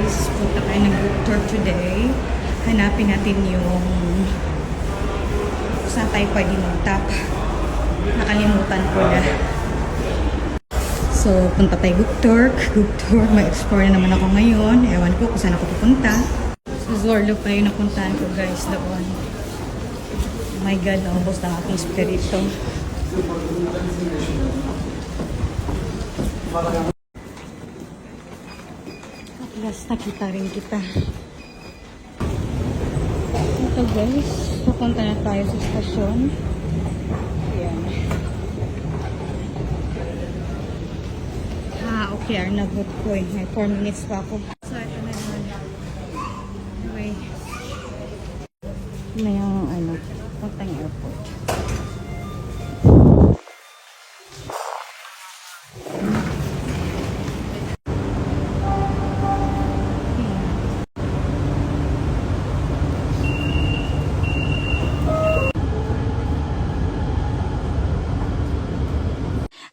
guys, punta tayo ng book tour today. Hanapin natin yung saan tayo pwede mag-tap. Nakalimutan ko na. So, punta tayo book tour. Book tour. May explore na naman ako ngayon. Ewan ko kung saan ako pupunta. So, Zorlo pa yung napuntahan ko guys doon. Oh my God, naubos na aking spirito. At last, nakita rin kita. Ito guys, pupunta na tayo sa stasyon. Ayan. Okay, nabot ko eh. May 4 minutes pa ako. So, ito na naman. Anyway. May yung puntang airport.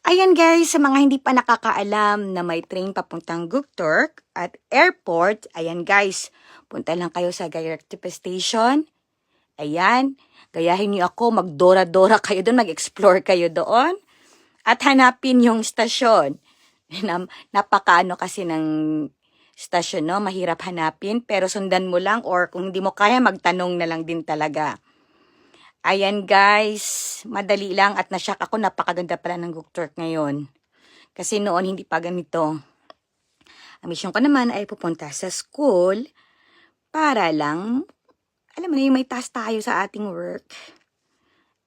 Ayan guys, sa mga hindi pa nakakaalam na may train papuntang Gukturk at airport, ayan guys, punta lang kayo sa Gayartepe Station. Ayan, gayahin niyo ako, magdora-dora kayo doon, mag-explore kayo doon. At hanapin yung stasyon. Napakaano kasi ng stasyon, no? Mahirap hanapin, pero sundan mo lang or kung hindi mo kaya, magtanong na lang din talaga. Ayan guys, madali lang at nashock ako, napakaganda pala ng Gukturk ngayon. Kasi noon hindi pa ganito. Ang mission ko naman ay pupunta sa school para lang, alam mo na yung may task tayo sa ating work.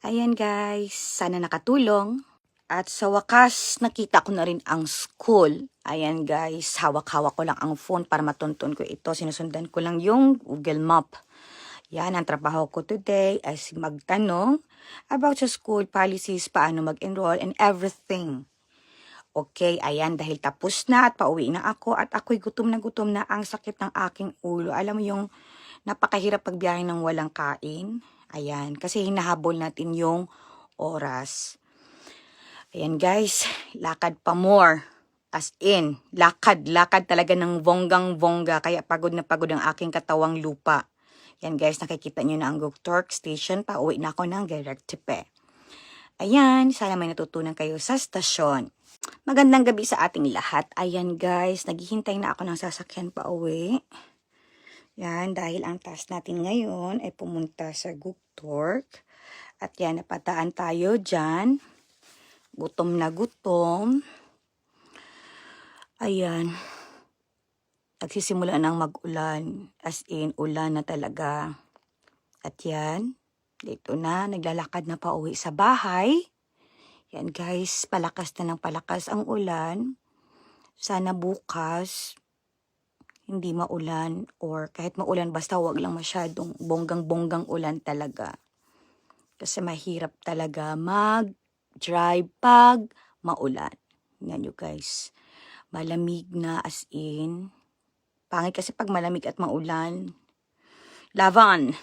Ayan guys, sana nakatulong. At sa wakas, nakita ko na rin ang school. Ayan guys, hawak-hawak ko lang ang phone para matuntun ko ito. Sinusundan ko lang yung Google Map. Yan, ang trabaho ko today ay magtanong about sa school policies, paano mag-enroll and everything. Okay, ayan, dahil tapos na at pauwi na ako at ako'y gutom na ang sakit ng aking ulo. Alam mo yung napakahirap pagbiyahe ng walang kain. Ayan, kasi hinahabol natin yung oras. Ayan guys, lakad pa more. As in, lakad talaga ng bonggang-bongga. Kaya pagod na pagod ang aking katawang lupa. Yan guys, nakikita nyo na ang Gukturk Station. Pauwi na ako ng Gayartepe. Ayan, sana may natutunan kayo sa stasyon. Magandang gabi sa ating lahat. Ayan guys, naghihintay na ako ng sasakyan pauwi. Yan, dahil ang task natin ngayon ay pumunta sa Gukturk. At yan, napataan tayo dyan. Gutom na gutom. Ayan. Nagsisimula ng mag-ulan, as in, ulan na talaga. At yan, dito na, naglalakad na pa uwi sa bahay. Yan guys, palakas na ng palakas ang ulan. Sana bukas, hindi maulan, or kahit maulan, basta wag lang masyadong bonggang-bonggang ulan talaga. Kasi mahirap talaga mag-drive pag maulan. Yan you guys, malamig na as in. Pangit kasi pag malamig at maulan. Laban!